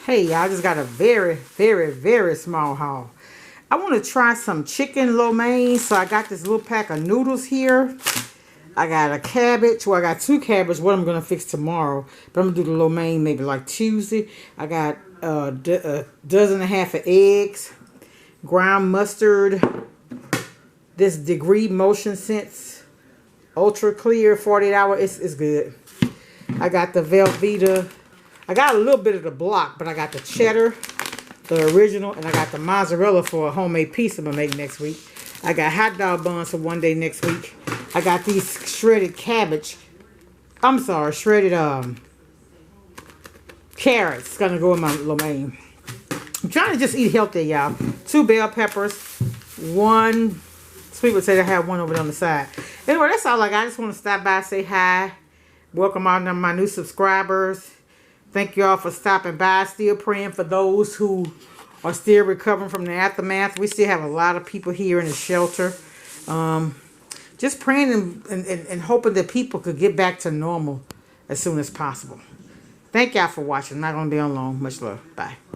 Hey, y'all, just got a very, very, very small haul. I want to try some chicken lo mein, so I got this little pack of noodles here. I got a cabbage. Well, I got 2 cabbage. What I'm going to fix tomorrow. But I'm going to do the lo mein maybe like Tuesday. I got a dozen and a half of eggs. Ground mustard. This Degree Motion Sense Ultra Clear 48 hour. It's good. I got the Velveeta. I got a little bit of the block, but I got the cheddar, the original, and I got the mozzarella for a homemade pizza I'm going to make next week. I got hot dog buns for one day next week. I got these shredded cabbage. I'm sorry, shredded carrots. Gonna go in my lo mein. I'm trying to just eat healthy, y'all. 2 bell peppers, 1 sweet potato. I have 1 over there on the side. Anyway, that's all I got. I just want to stop by, say hi, welcome all of my new subscribers. Thank you all for stopping by. Still praying for those who are still recovering from the aftermath. We still have a lot of people here in the shelter. Just praying and hoping that people could get back to normal as soon as possible. Thank y'all for watching. I'm not going to be on long. Much love. Bye.